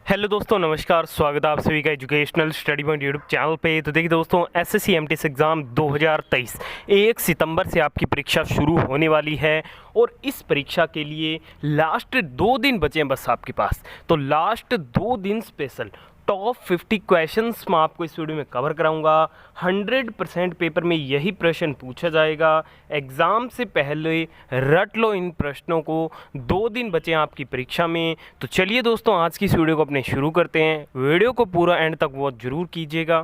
Hello दोस्तों, नमस्कार। स्वागत है आप सभी का educational study point YouTube channel पे। तो देखिए दोस्तों, एसएससी एमटीएस एग्ज़ाम 2023 1 सितंबर से आपकी परीक्षा शुरू होने वाली है और इस परीक्षा के लिए लास्ट 2 दिन बचे हैं बस आपके पास। तो लास्ट 2 दिन स्पेशल टॉप 50 क्वेश्चंस मैं आपको इस वीडियो में कवर कराऊंगा। 100% पेपर में यही प्रश्न पूछा जाएगा। एग्ज़ाम से पहले रट लो इन प्रश्नों को। 2 दिन बचे हैं आपकी परीक्षा में। तो चलिए दोस्तों, आज की इस वीडियो को अपने शुरू करते हैं। वीडियो को पूरा एंड तक वॉच जरूर कीजिएगा।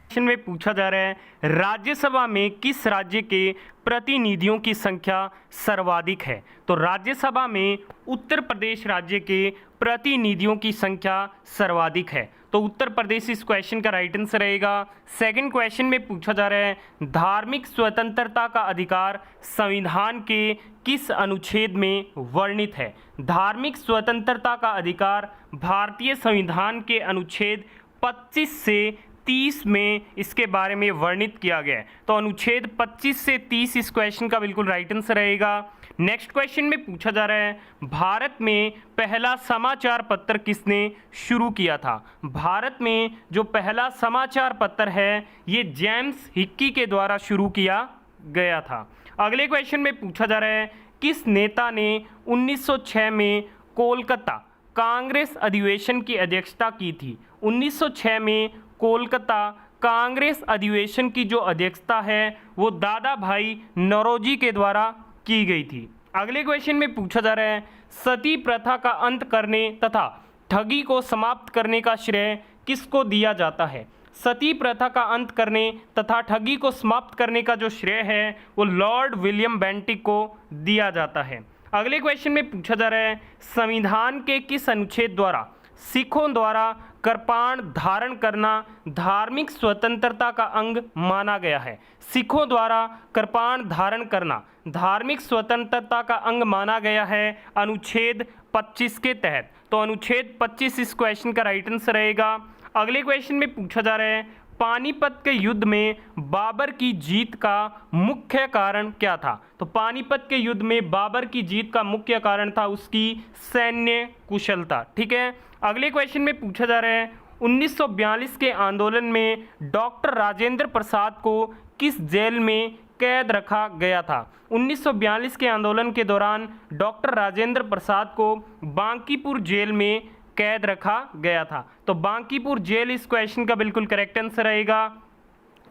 क्वेश्चन में पूछा जा रहा है, राज्यसभा में किस राज्य के प्रतिनिधियों की संख्या सर्वाधिक है? तो राज्यसभा में उत्तर प्रदेश राज्य के प्रतिनिधियों की संख्या सर्वाधिक है। तो उत्तर प्रदेश इस क्वेश्चन का राइट आंसर रहेगा। सेकंड क्वेश्चन में पूछा जा रहा है, धार्मिक स्वतंत्रता का अधिकार संविधान के किस अनुच्छेद में वर्णित है? धार्मिक स्वतंत्रता का अधिकार भारतीय संविधान के अनुच्छेद 25 से 30 में इसके बारे में वर्णित किया गया है। तो अनुच्छेद 25 से 30 इस क्वेश्चन का बिल्कुल राइट आंसर रहेगा। नेक्स्ट क्वेश्चन में पूछा जा रहा है, भारत में पहला समाचार पत्र किसने शुरू किया था? भारत में जो पहला समाचार पत्र है ये जेम्स हिक्की के द्वारा शुरू किया गया था। अगले क्वेश्चन में पूछा जा रहा है, किस नेता ने 1906 में कोलकाता कांग्रेस अधिवेशन की अध्यक्षता की थी? 1906 में कोलकाता कांग्रेस अधिवेशन की जो अध्यक्षता है वो दादा भाई नौरोजी के द्वारा की गई थी। अगले क्वेश्चन में पूछा जा रहा है, सती प्रथा का अंत करने तथा ठगी को समाप्त करने का श्रेय किसको दिया जाता है? सती प्रथा का अंत करने तथा ठगी को समाप्त करने का जो श्रेय है वो लॉर्ड विलियम बेंटिक को दिया जाता है। अगले क्वेश्चन में पूछा जा रहा है, संविधान के किस अनुच्छेद द्वारा सिखों द्वारा कृपाण धारण करना धार्मिक स्वतंत्रता का अंग माना गया है? सिखों द्वारा कृपाण धारण करना धार्मिक स्वतंत्रता का अंग माना गया है अनुच्छेद 25 के तहत। तो अनुच्छेद 25 इस क्वेश्चन का राइट आंसर रहेगा। अगले क्वेश्चन में पूछा जा रहा है, पानीपत के युद्ध में बाबर की जीत का मुख्य कारण क्या था? तो पानीपत के युद्ध में बाबर की जीत का मुख्य कारण था उसकी सैन्य कुशलता। ठीक है। अगले क्वेश्चन में पूछा जा रहा है, 1942 के आंदोलन में डॉक्टर राजेंद्र प्रसाद को किस जेल में कैद रखा गया था? 1942 के आंदोलन के दौरान डॉक्टर राजेंद्र प्रसाद को बांकीपुर जेल में कैद रखा गया था। तो बांकीपुर जेल इस क्वेश्चन का बिल्कुल करेक्ट आंसर रहेगा।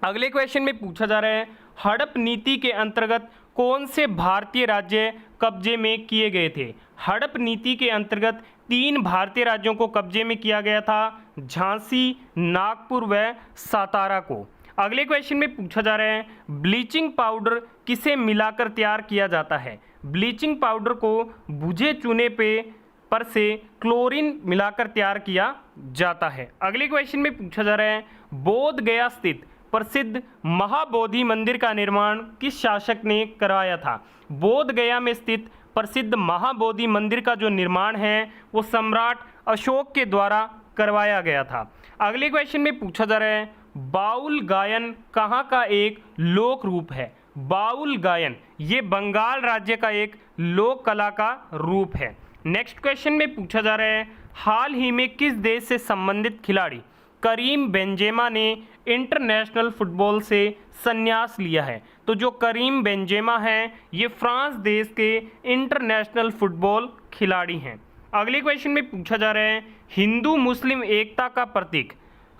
अगले क्वेश्चन में पूछा जा रहा है, हड़प नीति के अंतर्गत कौन से भारतीय राज्य कब्जे में किए गए थे? हड़प नीति के अंतर्गत 3 भारतीय राज्यों को कब्जे में किया गया था, झांसी, नागपुर व सातारा को। अगले क्वेश्चन में पूछा जा रहा है, ब्लीचिंग पाउडर किसे मिलाकर तैयार किया जाता है? ब्लीचिंग पाउडर को बुझे चूने पर से क्लोरीन मिलाकर तैयार किया जाता है। अगले क्वेश्चन में पूछा जा रहा है, बोध गया स्थित प्रसिद्ध महाबोधि मंदिर का निर्माण किस शासक ने करवाया था? बोध गया में स्थित प्रसिद्ध महाबोधि मंदिर का जो निर्माण है वो सम्राट अशोक के द्वारा करवाया गया था। अगले क्वेश्चन में पूछा जा रहा है, बाउल गायन कहाँ का एक लोक रूप है? बाउल गायन ये बंगाल राज्य का एक लोक कला का रूप है। नेक्स्ट क्वेश्चन में पूछा जा रहा है, हाल ही में किस देश से संबंधित खिलाड़ी करीम बेंजेमा ने इंटरनेशनल फुटबॉल से संन्यास लिया है? तो जो करीम बेंजेमा है ये फ्रांस देश के इंटरनेशनल फुटबॉल खिलाड़ी हैं। अगले क्वेश्चन में पूछा जा रहा है, हिंदू मुस्लिम एकता का प्रतीक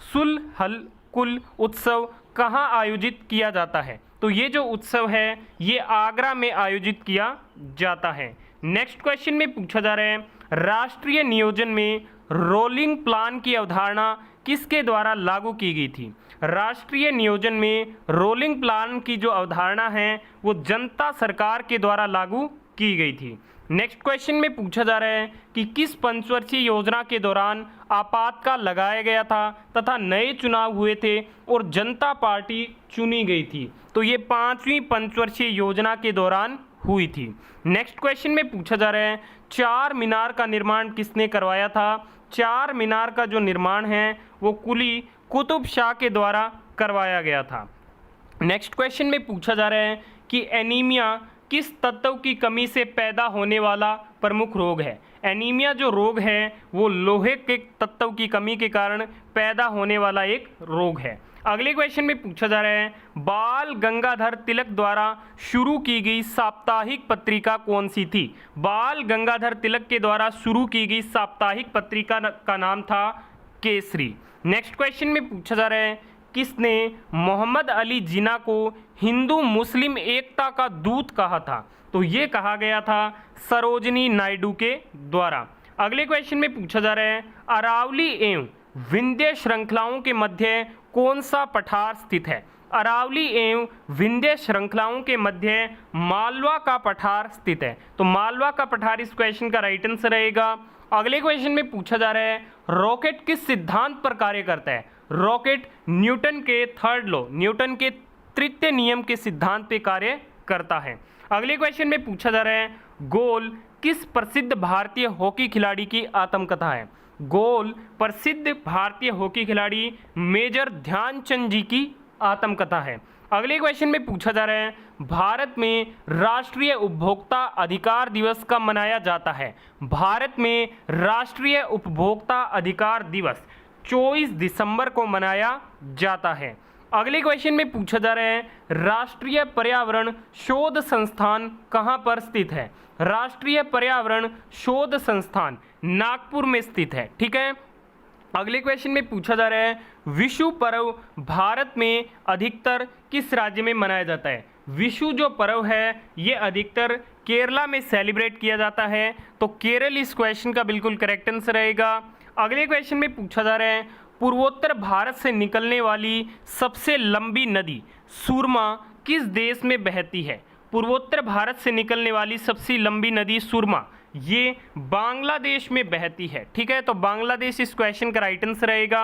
सुलहल कुल उत्सव कहाँ आयोजित किया जाता है? तो ये जो उत्सव है ये आगरा में आयोजित किया जाता है। नेक्स्ट क्वेश्चन में पूछा जा रहा है, राष्ट्रीय नियोजन में रोलिंग प्लान की अवधारणा किसके द्वारा लागू की गई थी? राष्ट्रीय नियोजन में रोलिंग प्लान की जो अवधारणा है वो जनता सरकार के द्वारा लागू की गई थी। नेक्स्ट क्वेश्चन में पूछा जा रहा है कि किस पंचवर्षीय योजना के दौरान आपातकाल लगाया गया था तथा नए चुनाव हुए थे और जनता पार्टी चुनी गई थी? तो ये 5वीं पंचवर्षीय योजना के दौरान हुई थी। नेक्स्ट क्वेश्चन में पूछा जा रहा है, चार मीनार का निर्माण किसने करवाया था? चार मीनार का जो निर्माण है वो कुली कुतुब शाह के द्वारा करवाया गया था। नेक्स्ट क्वेश्चन में पूछा जा रहा है कि एनीमिया किस तत्व की कमी से पैदा होने वाला प्रमुख रोग है? एनीमिया जो रोग है वो लोहे के तत्व की कमी के कारण पैदा होने वाला एक रोग है। अगले क्वेश्चन में पूछा जा रहा है, बाल गंगाधर तिलक द्वारा शुरू की गई साप्ताहिक पत्रिका कौन सी थी? बाल गंगाधर तिलक के द्वारा शुरू की गई साप्ताहिक पत्रिका का नाम था केसरी। नेक्स्ट क्वेश्चन में पूछा जा रहा है, किसने मोहम्मद अली जिन्ना को हिंदू मुस्लिम एकता का दूत कहा था? तो ये कहा गया था सरोजनी नायडू के द्वारा। अगले क्वेश्चन में पूछा जा रहा है, अरावली एवं विंध्य श्रृंखलाओं के मध्य कौन सा पठार स्थित है? अरावली एवं विंध्य श्रृंखलाओं के मध्य मालवा का पठार स्थित है। तो मालवा का पठार इस क्वेश्चन का राइट आंसर रहेगा। अगले क्वेश्चन में पूछा जा रहा है, रॉकेट किस सिद्धांत पर कार्य करता है? रॉकेट न्यूटन के थर्ड लॉ, न्यूटन के तृतीय नियम के सिद्धांत पे कार्य करता है। अगले क्वेश्चन में पूछा जा रहा है, गोल किस प्रसिद्ध भारतीय हॉकी खिलाड़ी की आत्मकथा है? गोल प्रसिद्ध भारतीय हॉकी खिलाड़ी मेजर ध्यानचंद जी की आत्मकथा है। अगले क्वेश्चन में पूछा जा रहा है, भारत में राष्ट्रीय उपभोक्ता अधिकार दिवस कब मनाया जाता है? भारत में राष्ट्रीय उपभोक्ता अधिकार दिवस 24 दिसंबर को मनाया जाता है। अगले क्वेश्चन में पूछा जा रहा है, राष्ट्रीय पर्यावरण शोध संस्थान कहाँ पर स्थित है? राष्ट्रीय पर्यावरण शोध संस्थान नागपुर में स्थित है। ठीक है। अगले क्वेश्चन में पूछा जा रहा है, विशु पर्व भारत में अधिकतर किस राज्य में मनाया जाता है? विशु जो पर्व है ये अधिकतर केरला में सेलिब्रेट किया जाता है। तो केरल इस क्वेश्चन का बिल्कुल करेक्ट आंसर रहेगा। अगले क्वेश्चन में पूछा जा रहा है, पूर्वोत्तर भारत से निकलने वाली सबसे लंबी नदी सुरमा किस देश में बहती है? पूर्वोत्तर भारत से निकलने वाली सबसे लंबी नदी सुरमा ये बांग्लादेश में बहती है। ठीक है, तो बांग्लादेश इस क्वेश्चन का राइट आंसर रहेगा।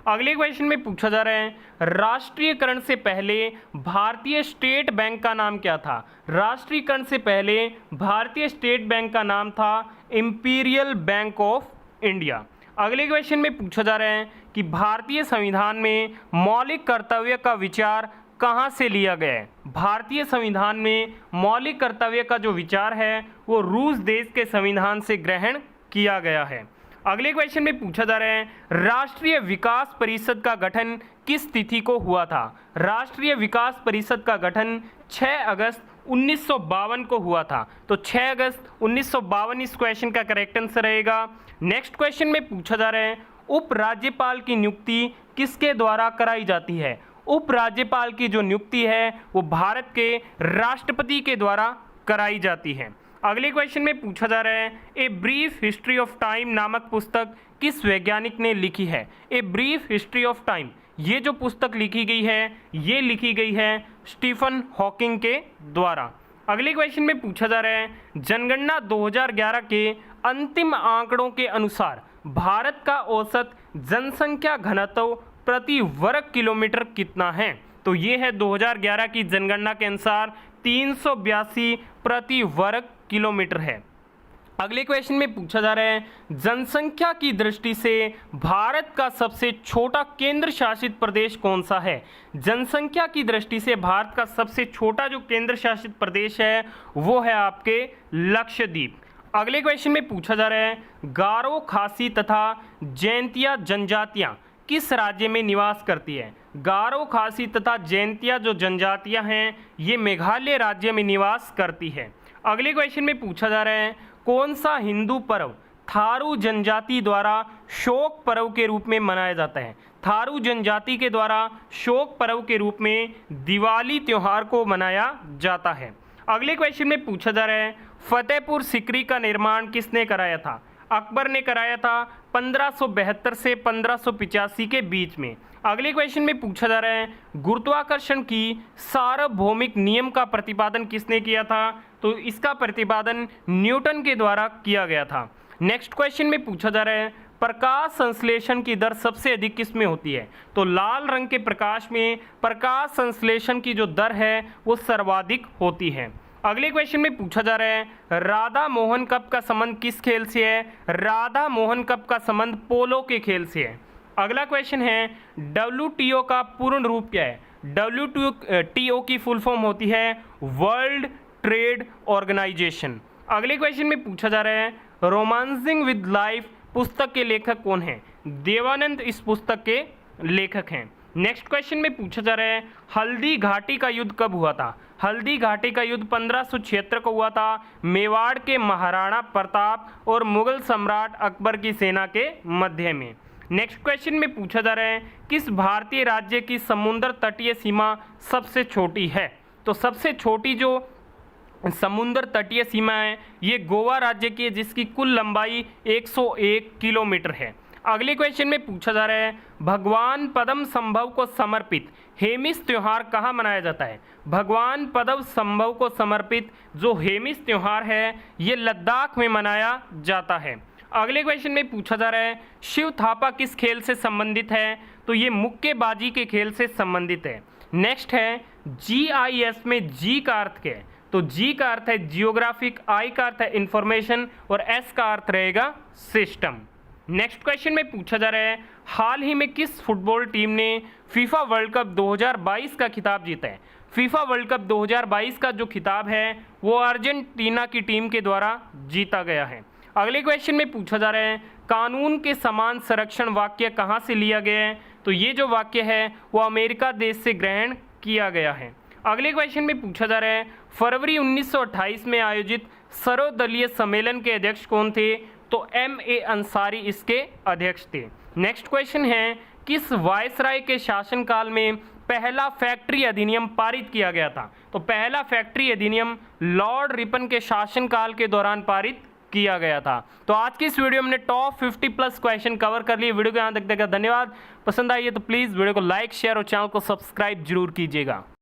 अगले क्वेश्चन में पूछा जा रहा है, राष्ट्रीयकरण से पहले भारतीय स्टेट बैंक का नाम क्या था? राष्ट्रीयकरण से पहले भारतीय स्टेट बैंक का नाम था इंपीरियल बैंक ऑफ इंडिया। अगले क्वेश्चन में पूछा जा रहा है कि भारतीय संविधान में मौलिक कर्तव्य का विचार कहाँ से लिया गया है? भारतीय संविधान में मौलिक कर्तव्य का जो विचार है वो रूस देश के संविधान से ग्रहण किया गया है। अगले क्वेश्चन में पूछा जा रहा है, राष्ट्रीय विकास परिषद का गठन किस तिथि को हुआ था? राष्ट्रीय विकास परिषद का गठन 6 अगस्त 1952 को हुआ था। तो 6 अगस्त 1952 इस क्वेश्चन का करेक्ट आंसर रहेगा। नेक्स्ट क्वेश्चन में पूछा जा रहा है, उपराज्यपाल की नियुक्ति किसके द्वारा कराई जाती है? उपराज्यपाल की जो नियुक्ति है वो भारत के राष्ट्रपति के द्वारा कराई जाती है। अगले क्वेश्चन में पूछा जा रहा है, a brief history of time नामक पुस्तक किस वैज्ञानिक ने लिखी है? A brief history of time ये जो पुस्तक लिखी गई है ये लिखी गई है स्टीफन हॉकिंग के द्वारा। अगले क्वेश्चन में पूछा जा रहा है, जनगणना 2011 के अंतिम आंकड़ों के अनुसार भारत का औसत जनसंख्या घनत्व प्रति वर्ग किलोमीटर कितना है? तो ये है 2011 की जनगणना के अनुसार 382 प्रति वर्ग किलोमीटर है। अगले क्वेश्चन में पूछा जा रहा है, जनसंख्या की दृष्टि से भारत का सबसे छोटा केंद्र शासित प्रदेश कौन सा है? जनसंख्या की दृष्टि से भारत का सबसे छोटा जो केंद्र शासित प्रदेश है वो है आपके लक्षद्वीप। अगले क्वेश्चन में पूछा जा रहा है, गारो खासी तथा जैंतिया जनजातियां किस राज्य में निवास करती है? गारो खासी तथा जैंतिया जो जनजातियां हैं ये मेघालय राज्य में निवास करती है। अगले क्वेश्चन में पूछा जा रहा है, कौन सा हिंदू पर्व थारू जनजाति द्वारा शोक पर्व के रूप में मनाया जाता है? थारू जनजाति के द्वारा शोक पर्व के रूप में दिवाली त्योहार को मनाया जाता है। अगले क्वेश्चन में पूछा जा रहा है, फतेहपुर सीकरी का निर्माण किसने कराया था? अकबर ने कराया था 1572 से 1585 के बीच में। अगले क्वेश्चन में पूछा जा रहा है, गुरुत्वाकर्षण की सार्वभौमिक नियम का प्रतिपादन किसने किया था? तो इसका प्रतिपादन न्यूटन के द्वारा किया गया था। नेक्स्ट क्वेश्चन में पूछा जा रहा है, प्रकाश संश्लेषण की दर सबसे अधिक किस में होती है? तो लाल रंग के प्रकाश में प्रकाश संश्लेषण की जो दर है वो सर्वाधिक होती है। अगले क्वेश्चन में पूछा जा रहा है, राधा मोहन कप का संबंध किस खेल से है? राधा मोहन कप का संबंध पोलो के खेल से है। अगला क्वेश्चन है, WTO का पूर्ण रूप क्या है? WTO की फुल फॉर्म होती है वर्ल्ड ट्रेड ऑर्गेनाइजेशन। अगले क्वेश्चन में पूछा जा रहा है रोमांसिंग विद लाइफ पुस्तक के लेखक कौन है? देवानंद इस पुस्तक के लेखक हैं। नेक्स्ट क्वेश्चन में पूछा जा रहा है हल्दी घाटी का युद्ध कब हुआ था? हल्दी घाटी का युद्ध 1576 को हुआ था मेवाड़ के महाराणा प्रताप और मुगल सम्राट अकबर की सेना के मध्य में। नेक्स्ट क्वेश्चन में पूछा जा रहा है किस भारतीय राज्य की समुद्र तटीय सीमा सबसे छोटी है? तो सबसे छोटी जो समुद्र तटीय सीमा है ये गोवा राज्य की है, जिसकी कुल लंबाई 101 किलोमीटर है। अगले क्वेश्चन में पूछा जा रहा है भगवान पद्म संभव को समर्पित हेमिस त्यौहार कहाँ मनाया जाता है? भगवान पद्म संभव को समर्पित जो हेमिस त्यौहार है ये लद्दाख में मनाया जाता है। अगले क्वेश्चन में पूछा जा रहा है शिव थापा किस खेल से संबंधित है? तो ये मुक्केबाजी के खेल से संबंधित है। नेक्स्ट है GIS में जी का अर्थ क्या है? तो जी का अर्थ है जियोग्राफिक, आई का अर्थ है इंफॉर्मेशन और एस का अर्थ रहेगा सिस्टम। नेक्स्ट क्वेश्चन में पूछा जा रहा है हाल ही में किस फुटबॉल टीम ने फीफा वर्ल्ड कप 2022 का खिताब जीता है? फीफा वर्ल्ड कप 2022 का जो खिताब है वो अर्जेंटीना की टीम के द्वारा जीता गया है। अगले क्वेश्चन में पूछा जा रहा है कानून के समान संरक्षण वाक्य कहाँ से लिया गया है? तो ये जो वाक्य है वो अमेरिका देश से ग्रहण किया गया है। अगले क्वेश्चन में पूछा जा रहा है फरवरी 1928 में आयोजित सर्वदलीय सम्मेलन के अध्यक्ष कौन थे? तो MA अंसारी इसके अध्यक्ष थे। नेक्स्ट क्वेश्चन है किस वायसराय के शासनकाल में पहला फैक्ट्री अधिनियम पारित किया गया था? तो पहला फैक्ट्री अधिनियम लॉर्ड रिपन के शासनकाल के दौरान पारित किया गया था। तो आज की इस वीडियो में हमने टॉप 50+ क्वेश्चन कवर कर लिए। वीडियो को यहाँ तक देखा धन्यवाद। पसंद आई है तो प्लीज़ वीडियो को लाइक, शेयर और चैनल को सब्सक्राइब जरूर कीजिएगा।